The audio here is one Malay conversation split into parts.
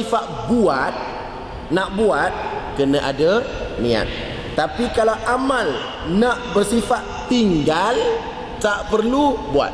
sifat buat, nak buat, kena ada niat. Tapi kalau amal nak bersifat tinggal, tak perlu buat.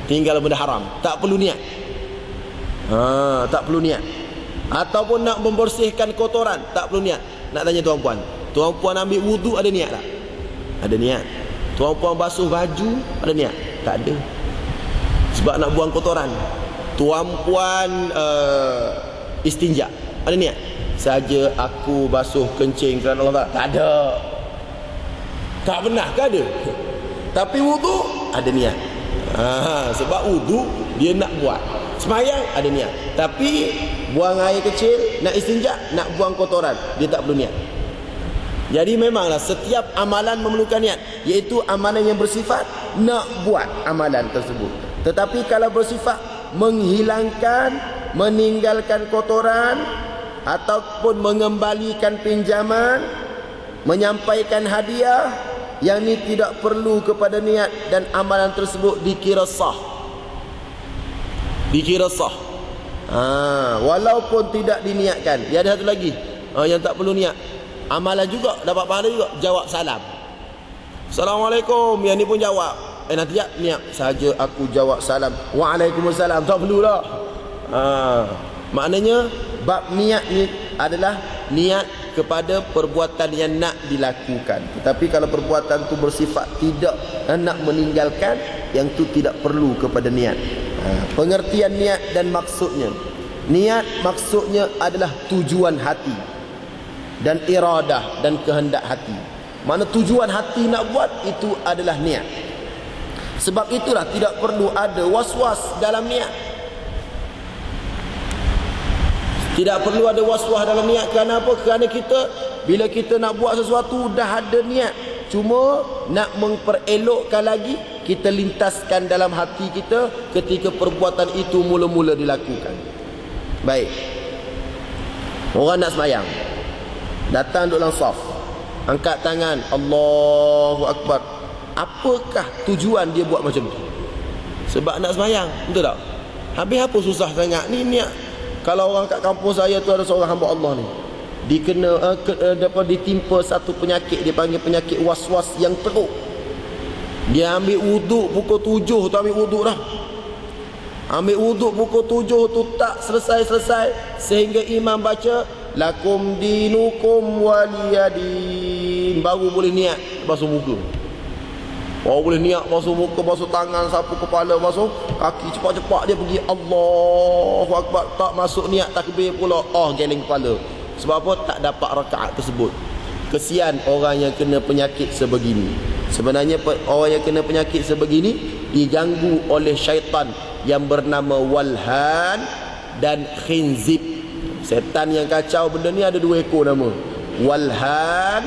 Tinggal benda haram, tak perlu niat. Tak perlu niat. Ataupun nak membersihkan kotoran, tak perlu niat. Nak tanya tuan puan, tuan puan ambil wudu ada niat tak? Ada niat. Tuan puan basuh baju ada niat? Tak ada. Sebab nak buang kotoran. Tuan puan istinja ada niat? Saja aku basuh kencing kerana Allah. Tak ada. Tak pernah ke ada? Tapi wudu ada niat. Sebab wudu dia nak buat. Semayang ada niat. Tapi buang air kecil, nak istinja, nak buang kotoran, dia tak perlu niat. Jadi memanglah setiap amalan memerlukan niat, iaitu amalan yang bersifat nak buat amalan tersebut. Tetapi kalau bersifat menghilangkan, meninggalkan kotoran, ataupun mengembalikan pinjaman, menyampaikan hadiah, yang ini tidak perlu kepada niat dan amalan tersebut dikira sah. Dikira sah. Walaupun tidak diniatkan. Dia ada satu lagi yang tak perlu niat. Amalan juga, dapat pahala juga. Jawab salam. Assalamualaikum. Yang ni pun jawab. Nanti tak niat. Saja aku jawab salam. Waalaikumsalam. Tak perlu dah. Maknanya bab niat ni adalah niat kepada perbuatan yang nak dilakukan. Tetapi kalau perbuatan tu bersifat tidak nak meninggalkan, yang tu tidak perlu kepada niat. Pengertian niat dan maksudnya. Niat maksudnya adalah tujuan hati dan iradah dan kehendak hati. Mana tujuan hati nak buat, itu adalah niat. Sebab itulah tidak perlu ada was-was dalam niat. Tidak perlu ada was-was dalam niat. Kerana apa? Kerana kita, bila kita nak buat sesuatu, dah ada niat. Cuma nak memperelokkan lagi, kita lintaskan dalam hati kita ketika perbuatan itu mula-mula dilakukan. Baik. Orang nak semayang, datang duduk dalam saf, angkat tangan, Allahu Akbar. Apakah tujuan dia buat macam tu? Sebab nak semayang, betul tak? Habis apa susah sangat ni niat? Kalau orang kat kampung saya tu ada seorang hamba Allah ni, ditimpa satu penyakit, dia panggil penyakit was-was yang teruk. Dia ambil wuduk pukul 7 tu, ambil wuduk dah. Ambil wuduk pukul 7 tu tak selesai-selesai, sehingga imam baca lakum dinukum waliyadin, baru boleh niat basuh muka. Baru boleh niat basuh muka, basuh tangan, sapu kepala, basuh kaki. Cepat-cepat dia pergi Allahu Akbar. Tak masuk niat takbir pula, geleng kepala. Sebab apa? Tak dapat rakaat tersebut. Kesian orang yang kena penyakit sebegini. Sebenarnya orang yang kena penyakit sebegini diganggu oleh syaitan yang bernama Walhan dan Khinzib. Setan yang kacau benda ni ada 2 ekor nama. Walhan,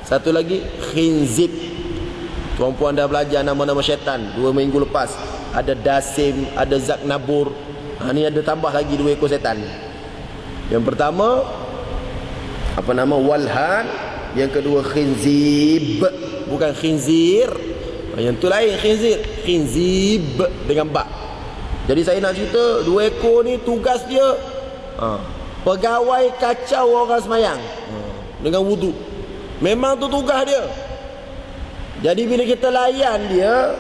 satu lagi Khinzib. Tuan-puan dah belajar nama-nama syaitan 2 minggu lepas. Ada Dasim, ada Zaknabur. Ni ada tambah lagi 2 ekor setan. Yang pertama apa nama? Walhan. Yang kedua Khinzib. Bukan khinzir. Yang tu lain khinzir. Khinzib dengan bak. Jadi saya nak cerita 2 ekor ni tugas dia pegawai kacau orang semayang dengan wudu. Memang tu tugas dia. Jadi bila kita layan dia,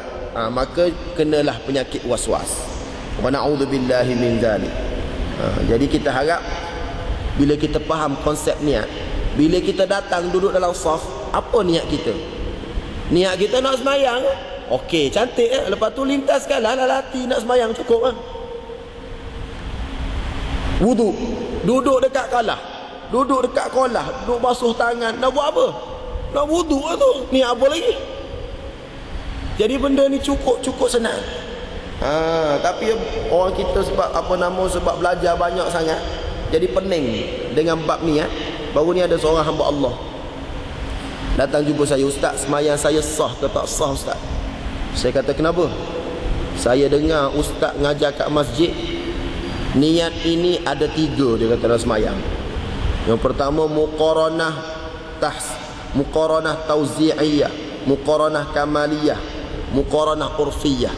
maka kenalah penyakit was-was. Wa na'udzubillahi min dzalik. Jadi kita harap bila kita faham konsep niat, bila kita datang duduk dalam saf, apa niat kita? Niat kita nak semayang, okey, cantik lepas tu lintaskanlah hati nak semayang, cukup kan? Wudu, duduk dekat kalah, duduk dekat kolah, duduk basuh tangan, nak buat apa? Nak wudu lah tu, niat apa lagi? Jadi benda ni cukup senang. Tapi orang kita sebab belajar banyak sangat, jadi pening dengan bab niat. Baru ni ada seorang hamba Allah datang jumpa saya, Ustaz, semayang saya sah ke tak sah Ustaz? Saya kata, kenapa? Saya dengar Ustaz ngajar kat masjid, niat ini ada 3, dia kata dalam semayang. Yang pertama muqaranah tauzi'iyah, muqaranah kamaliyah, muqaranah urfiyah.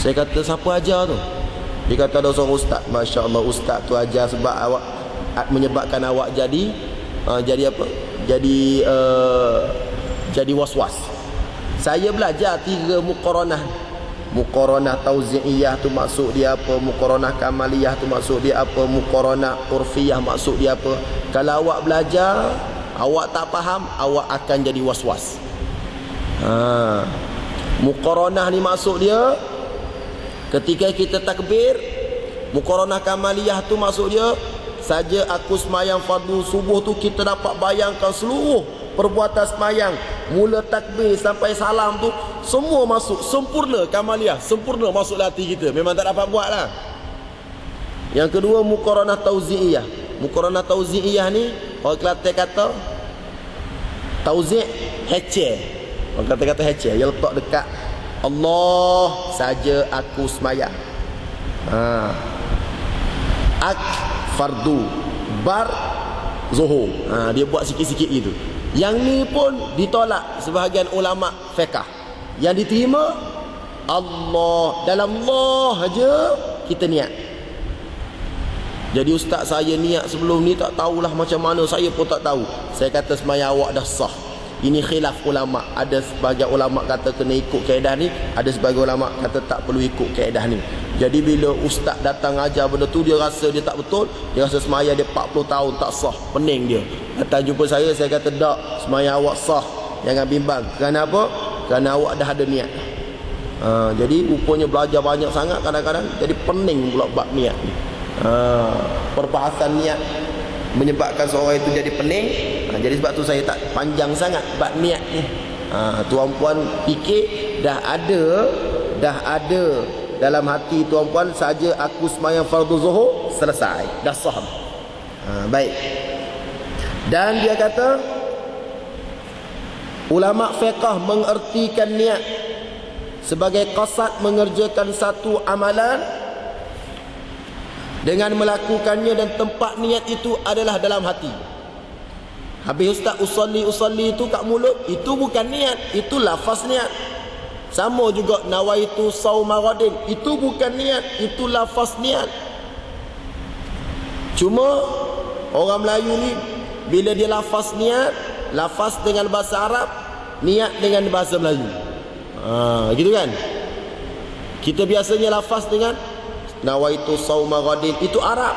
Saya kata, siapa ajar tu? Dia kata ada seorang ustaz, Masya Allah, ustaz tu ajar sebab awak menyebabkan awak jadi apa? Jadi was-was. Saya belajar 3 muqaranah. Muqaranah tauzi'iyah tu maksud dia apa? Muqaranah kamaliyah tu maksud dia apa? Muqaranah urfiyah maksud dia apa? Kalau awak belajar, awak tak faham, awak akan jadi was-was. Muqaranah ni maksud dia ketika kita takbir. Muqaranah kamaliyah tu maksud dia saja aku semayang fardu subuh tu kita dapat bayangkan seluruh perbuatan semayang, mula takbir sampai salam tu semua masuk, sempurna kamaliyah, sempurna masuk hati kita. Memang tak dapat buat lah. Yang kedua muqaranah tauzi'iyah. Muqaranah tauzi'iyah ni orang Kelantan kata tauzi' hece. Orang Kelantan kata hece, dia letak dekat Allah saja aku semayang. Ak fardu bar zuhur. Dia buat sikit-sikit gitu. Yang ni pun ditolak sebahagian ulama fiqh. Yang diterima Allah, dalam Allah aja kita niat. Jadi ustaz saya niat sebelum ni tak tahulah macam mana, saya pun tak tahu. Saya kata sembahyang awak dah sah. Ini khilaf ulama. Ada sebahagian ulama kata kena ikut kaedah ni, ada sebahagian ulama kata tak perlu ikut kaedah ni. Jadi bila ustaz datang ajar benda tu, dia rasa dia tak betul, dia rasa semaya dia 40 tahun tak sah, pening dia. Datang jumpa saya kata tak, semaya awak sah, jangan bimbang. Kerana apa? Kerana awak dah ada niat. Jadi rupanya belajar banyak sangat kadang-kadang jadi pening pula bab niat ni. Perbahasan niat menyebabkan seorang itu jadi pening. Jadi sebab tu saya tak panjang sangat bab niat ni. Tuan-puan fikir dah ada dalam hati tuan-puan saja aku semayang fardu zuhur, selesai, dah sah. Baik. Dan dia kata ulama fiqh mengertikan niat sebagai qasad mengerjakan satu amalan dengan melakukannya, dan tempat niat itu adalah dalam hati. Habis ustaz usalli itu kat mulut, itu bukan niat, itu lafaz niat. Sama juga nawaitu sauma ghadin, itu bukan niat, itu lafaz niat. Cuma orang Melayu ni bila dia lafaz niat, lafaz dengan bahasa Arab, niat dengan bahasa Melayu. Gitu kan? Kita biasanya lafaz dengan nawaitu sauma ghadin, itu Arab,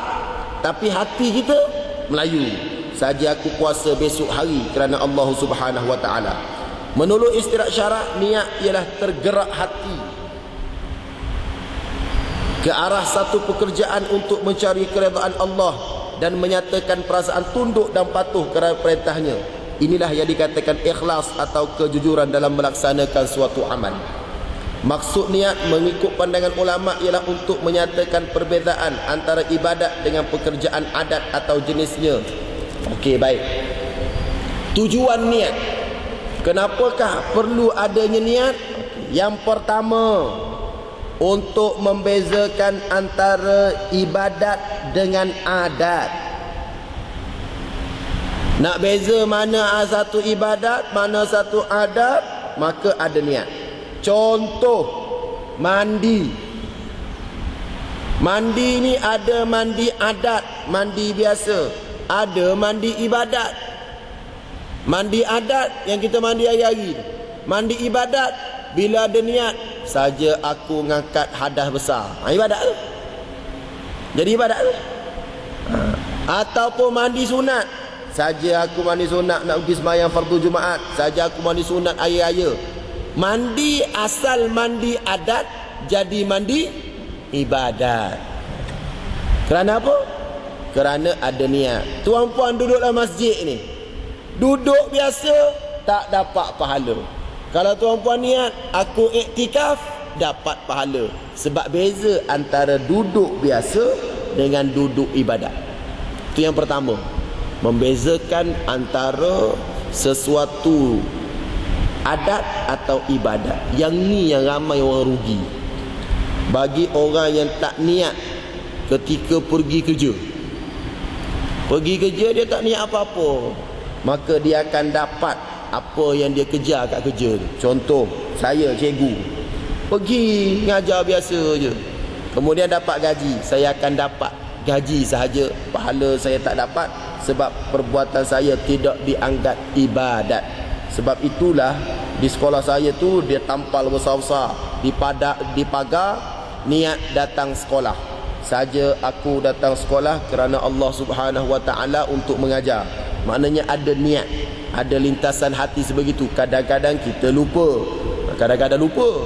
tapi hati kita Melayu. Saja aku puasa besok hari kerana Allah Subhanahu wa taala. Menurut istilah syarak, niat ialah tergerak hati ke arah satu pekerjaan untuk mencari keredaan Allah dan menyatakan perasaan tunduk dan patuh kepada perintahnya. Inilah yang dikatakan ikhlas atau kejujuran dalam melaksanakan suatu amal. Maksud niat mengikut pandangan ulama ialah untuk menyatakan perbezaan antara ibadat dengan pekerjaan adat atau jenisnya. Okey, baik. Tujuan niat. Kenapakah perlu adanya niat? Yang pertama, untuk membezakan antara ibadat dengan adat. Nak beza mana satu ibadat, mana satu adat, maka ada niat. Contoh, mandi. Mandi ni ada mandi adat, mandi biasa, ada mandi ibadat. Mandi adat yang kita mandi hari-hari. Mandi ibadat bila ada niat, saja aku ngangkat hadas besar, ibadat tu. Jadi ibadat tu. Ataupun mandi sunat, saja aku mandi sunat nak pergi sembahyang fardu Jumaat, saja aku mandi sunat raya-raya. Mandi asal mandi adat jadi mandi ibadat. Kerana apa? Kerana ada niat. Tuan-puan duduk dalam masjid ni, duduk biasa tak dapat pahala. Kalau tuan-puan niat aku iktikaf, dapat pahala. Sebab beza antara duduk biasa dengan duduk ibadat. Itu yang pertama, membezakan antara sesuatu adat atau ibadat. Yang ni yang ramai orang rugi. Bagi orang yang tak niat ketika pergi kerja, pergi kerja dia tak niat apa-apa, maka dia akan dapat apa yang dia kejar kat kerja tu. Contoh, saya cikgu, pergi ngajar biasa je. kemudian dapat gaji, saya akan dapat gaji sahaja, pahala saya tak dapat, sebab perbuatan saya tidak dianggap ibadat. Sebab itulah di sekolah saya tu dia tampal besar-besar di pagar, niat datang sekolah. Saja aku datang sekolah kerana Allah Subhanahu Wa Taala untuk mengajar. Maknanya ada niat, ada lintasan hati sebegitu. Kadang-kadang kita lupa, kadang-kadang lupa.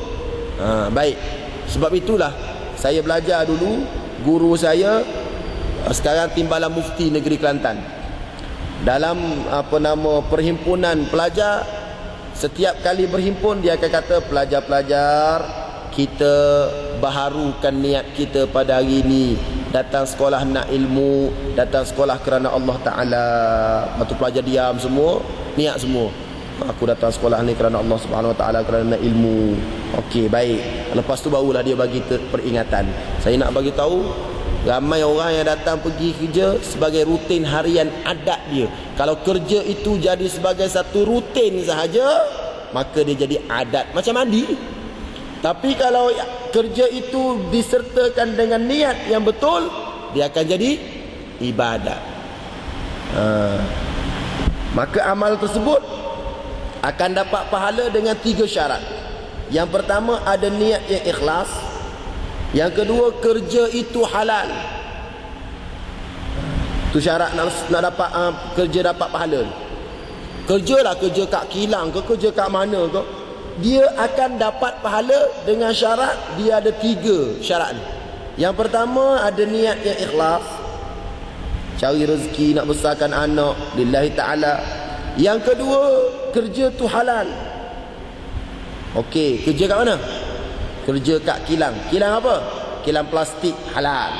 Baik. Sebab itulah saya belajar dulu, guru saya sekarang Timbalan Mufti Negeri Kelantan. Dalam perhimpunan pelajar, setiap kali berhimpun dia akan kata, pelajar-pelajar, kita baharukan niat kita pada hari ini. Datang sekolah nak ilmu, datang sekolah kerana Allah Ta'ala. Lepas tu pelajar diam semua, niat semua, aku datang sekolah ni kerana Allah Subhanahu Wa Ta'ala, kerana nak ilmu. Okey, baik. Lepas tu barulah dia bagi peringatan. Saya nak bagi tahu, ramai orang yang datang pergi kerja sebagai rutin harian adat dia. Kalau kerja itu jadi sebagai satu rutin sahaja, maka dia jadi adat, macam mandi. Tapi kalau kerja itu disertakan dengan niat yang betul, dia akan jadi ibadat. Maka amal tersebut akan dapat pahala dengan 3 syarat. Yang pertama, ada niat yang ikhlas. Yang kedua, kerja itu halal. Itu syarat nak dapat kerja dapat pahala. Kerjalah, kerja kat kilang ke, kerja kat mana ke, dia akan dapat pahala dengan syarat. Dia ada 3 syarat ni. Yang pertama, ada niat yang ikhlas, cari rezeki, nak besarkan anak lillahi ta'ala. Yang kedua, kerja tu halal. Okey, kerja kat mana? Kerja kat kilang. Kilang apa? Kilang plastik, halal.